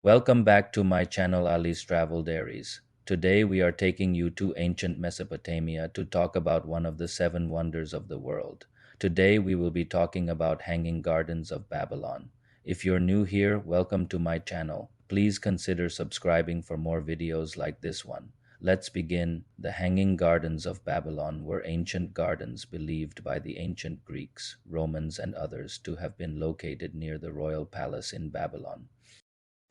Welcome back to my channel Ali's Travel Diaries. Today we are taking you to ancient Mesopotamia to talk about one of the seven wonders of the world. Today we will be talking about Hanging Gardens of Babylon. If you're new here, welcome to my channel. Please consider subscribing for more videos like this one. Let's begin. The Hanging Gardens of Babylon were ancient gardens believed by the ancient Greeks, Romans, and others to have been located near the royal palace in Babylon.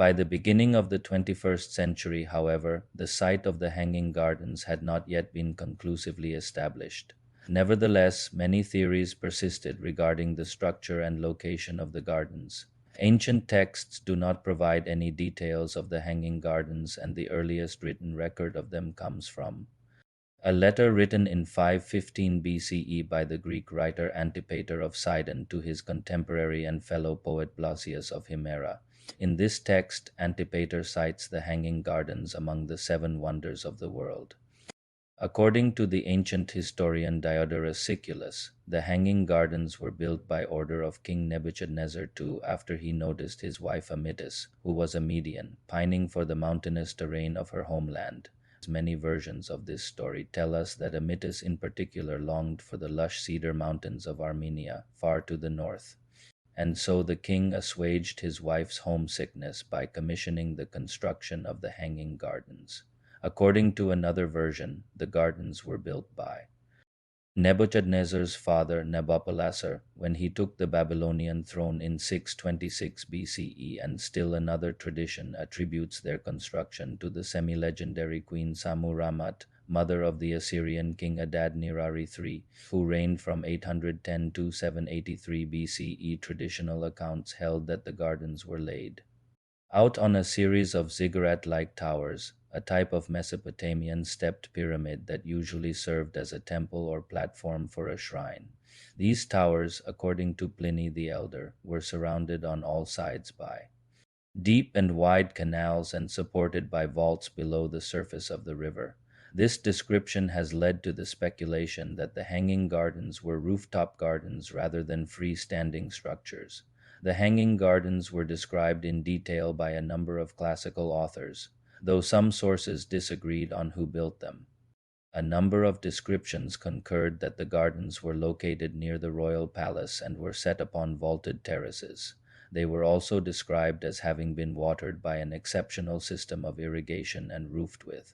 By the beginning of the 21st century, however, the site of the Hanging Gardens had not yet been conclusively established. Nevertheless, many theories persisted regarding the structure and location of the gardens. Ancient texts do not provide any details of the Hanging Gardens, and the earliest written record of them comes from a letter written in 515 BCE by the Greek writer Antipater of Sidon to his contemporary and fellow poet Blasius of Himera. In this text, Antipater cites the Hanging Gardens among the seven wonders of the world. According to the ancient historian Diodorus Siculus, the Hanging Gardens were built by order of King Nebuchadnezzar II after he noticed his wife Amytis, who was a Median, pining for the mountainous terrain of her homeland. Many versions of this story tell us that Amytis in particular longed for the lush cedar mountains of Armenia, far to the north. And so the king assuaged his wife's homesickness by commissioning the construction of the Hanging Gardens. According to another version, the gardens were built by Nebuchadnezzar's father Nabopolassar when he took the Babylonian throne in 626 BCE, and still another tradition attributes their construction to the semi-legendary Queen Samuramat, mother of the Assyrian king Adad-nirari III, who reigned from 810 to 783 BCE. Traditional accounts held that the gardens were laid out on a series of ziggurat-like towers, a type of Mesopotamian stepped pyramid that usually served as a temple or platform for a shrine. These towers, according to Pliny the Elder, were surrounded on all sides by deep and wide canals and supported by vaults below the surface of the river. This description has led to the speculation that the Hanging Gardens were rooftop gardens rather than freestanding structures. The Hanging Gardens were described in detail by a number of classical authors, though some sources disagreed on who built them. A number of descriptions concurred that the gardens were located near the royal palace and were set upon vaulted terraces. They were also described as having been watered by an exceptional system of irrigation and roofed with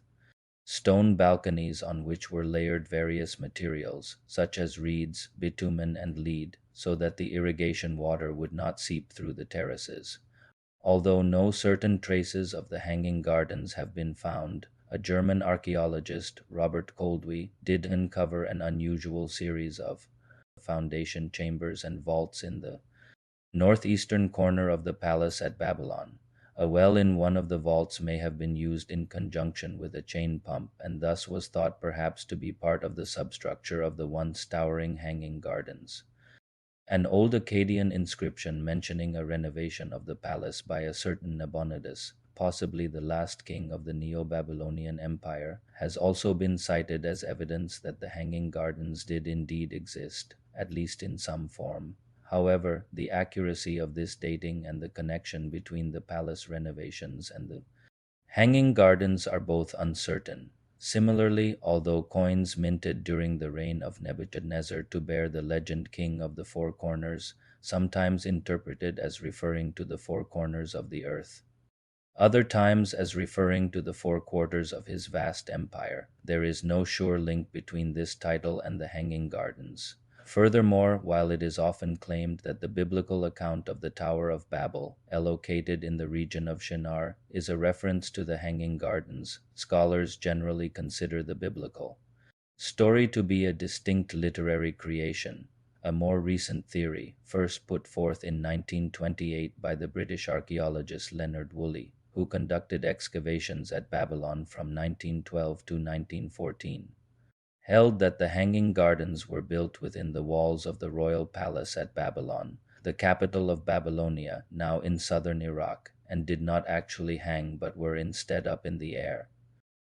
stone balconies on which were layered various materials, such as reeds, bitumen, and lead, so that the irrigation water would not seep through the terraces. Although no certain traces of the Hanging Gardens have been found, a German archaeologist, Robert Koldewey, did uncover an unusual series of foundation chambers and vaults in the northeastern corner of the palace at Babylon. A well in one of the vaults may have been used in conjunction with a chain pump, and thus was thought perhaps to be part of the substructure of the once towering Hanging Gardens. An old Akkadian inscription mentioning a renovation of the palace by a certain Nabonidus, possibly the last king of the Neo-Babylonian Empire, has also been cited as evidence that the Hanging Gardens did indeed exist, at least in some form. However, the accuracy of this dating and the connection between the palace renovations and the Hanging Gardens are both uncertain. Similarly, although coins minted during the reign of Nebuchadnezzar to bear the legend King of the Four Corners, sometimes interpreted as referring to the four corners of the earth, other times as referring to the four quarters of his vast empire, there is no sure link between this title and the Hanging Gardens. Furthermore, while it is often claimed that the biblical account of the Tower of Babel, located in the region of Shinar, is a reference to the Hanging Gardens, scholars generally consider the biblical story to be a distinct literary creation, a more recent theory, first put forth in 1928 by the British archaeologist Leonard Woolley, who conducted excavations at Babylon from 1912 to 1914. Held that the Hanging Gardens were built within the walls of the royal palace at Babylon, the capital of Babylonia, now in southern Iraq, and did not actually hang but were instead up in the air.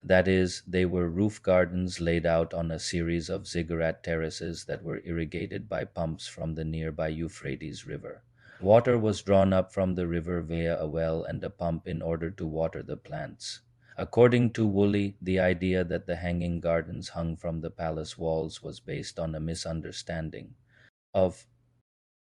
That is, they were roof gardens laid out on a series of ziggurat terraces that were irrigated by pumps from the nearby Euphrates River. Water was drawn up from the river via a well and a pump in order to water the plants. According to Woolley, the idea that the hanging gardens hung from the palace walls was based on a misunderstanding of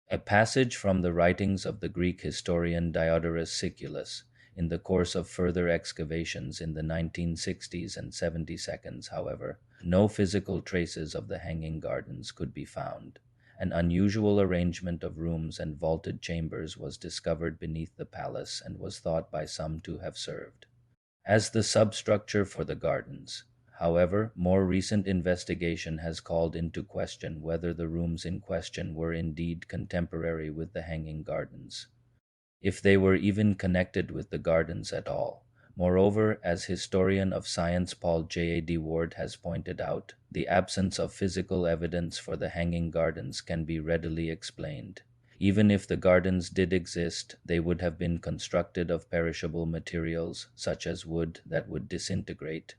a passage from the writings of the Greek historian Diodorus Siculus. In the course of further excavations in the 1960s and 72nd, however, no physical traces of the hanging gardens could be found. An unusual arrangement of rooms and vaulted chambers was discovered beneath the palace and was thought by some to have served as the substructure for the gardens. However, more recent investigation has called into question whether the rooms in question were indeed contemporary with the hanging gardens, if they were even connected with the gardens at all. Moreover, as historian of science Paul J. A. D. Ward has pointed out, the absence of physical evidence for the hanging gardens can be readily explained. Even if the gardens did exist, they would have been constructed of perishable materials, such as wood, that would disintegrate.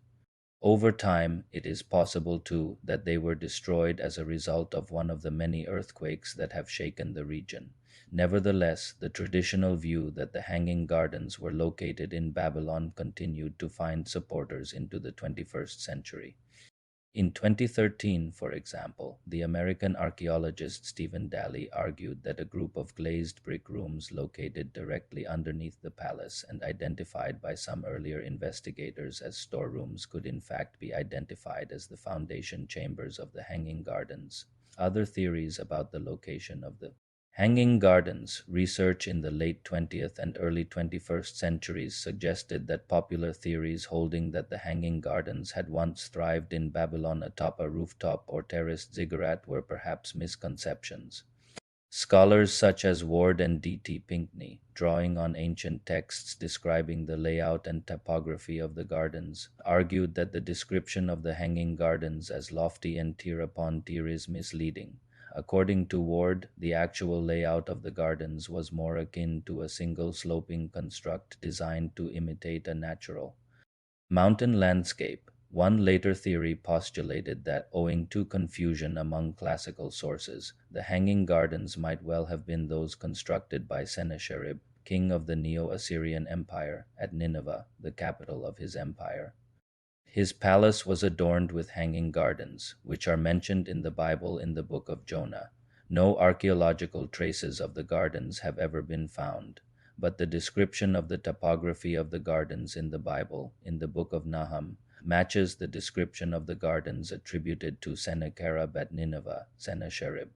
Over time, it is possible, too, that they were destroyed as a result of one of the many earthquakes that have shaken the region. Nevertheless, the traditional view that the Hanging Gardens were located in Babylon continued to find supporters into the 21st century. In 2013, for example, the American archaeologist Stephen Daly argued that a group of glazed brick rooms located directly underneath the palace and identified by some earlier investigators as storerooms could in fact be identified as the foundation chambers of the Hanging Gardens. Other theories about the location of the Hanging Gardens. Research in the late 20th and early 21st centuries suggested that popular theories holding that the Hanging Gardens had once thrived in Babylon atop a rooftop or terraced ziggurat were perhaps misconceptions. Scholars such as Ward and D.T. Pinckney, drawing on ancient texts describing the layout and topography of the gardens, argued that the description of the Hanging Gardens as lofty and tier upon tier is misleading. According to Ward, the actual layout of the gardens was more akin to a single sloping construct designed to imitate a natural mountain landscape. One later theory postulated that, owing to confusion among classical sources, the Hanging Gardens might well have been those constructed by Sennacherib, king of the Neo-Assyrian Empire, at Nineveh, the capital of his empire. His palace was adorned with hanging gardens, which are mentioned in the Bible in the book of Jonah. No archaeological traces of the gardens have ever been found, but the description of the topography of the gardens in the Bible, in the book of Nahum, matches the description of the gardens attributed to Sennacherib at Nineveh. Sennacherib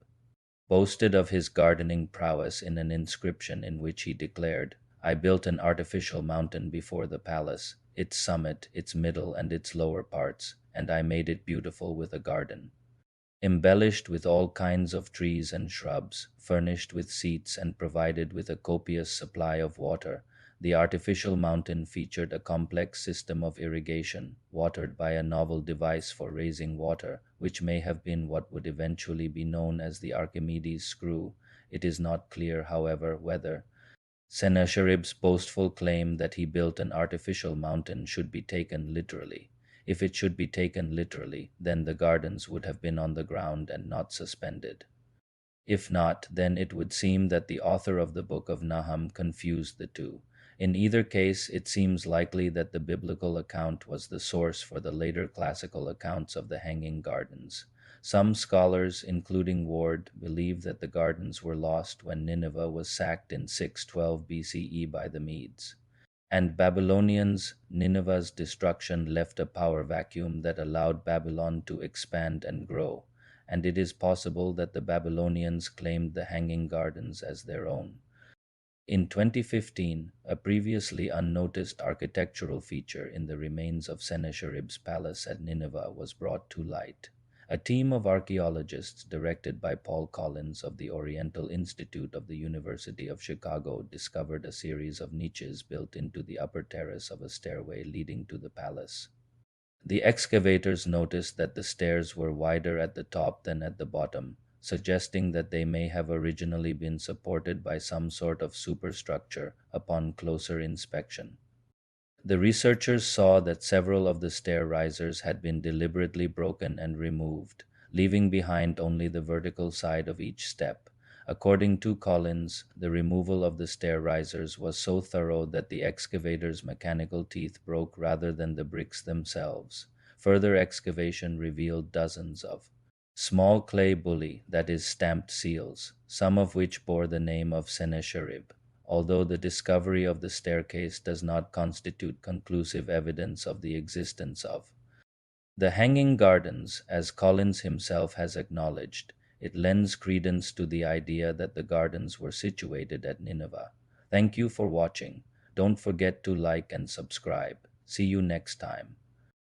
boasted of his gardening prowess in an inscription in which he declared, "I built an artificial mountain before the palace, its summit, its middle, and its lower parts, and I made it beautiful with a garden, embellished with all kinds of trees and shrubs, furnished with seats, and provided with a copious supply of water. The artificial mountain featured a complex system of irrigation, watered by a novel device for raising water, which may have been what would eventually be known as the Archimedes screw. It is not clear, however, whether Sennacherib's boastful claim that he built an artificial mountain should be taken literally. If it should be taken literally, then the gardens would have been on the ground and not suspended. If not, then it would seem that the author of the book of Nahum confused the two. In either case, it seems likely that the biblical account was the source for the later classical accounts of the Hanging Gardens. Some scholars, including Ward, believe that the gardens were lost when Nineveh was sacked in 612 BCE by the Medes. And Babylonians, Nineveh's destruction left a power vacuum that allowed Babylon to expand and grow, and it is possible that the Babylonians claimed the Hanging Gardens as their own. In 2015, a previously unnoticed architectural feature in the remains of Sennacherib's palace at Nineveh was brought to light. A team of archaeologists directed by Paul Collins of the Oriental Institute of the University of Chicago discovered a series of niches built into the upper terrace of a stairway leading to the palace. The excavators noticed that the stairs were wider at the top than at the bottom, suggesting that they may have originally been supported by some sort of superstructure upon closer inspection. The researchers saw that several of the stair risers had been deliberately broken and removed, leaving behind only the vertical side of each step. According to Collins, the removal of the stair risers was so thorough that the excavator's mechanical teeth broke rather than the bricks themselves. Further excavation revealed dozens of small clay bulli, that is, stamped seals, some of which bore the name of Sennacherib, although the discovery of the staircase does not constitute conclusive evidence of the existence of the Hanging Gardens, as Collins himself has acknowledged. It lends credence to the idea that the gardens were situated at Nineveh. Thank you for watching. Don't forget to like and subscribe. See you next time.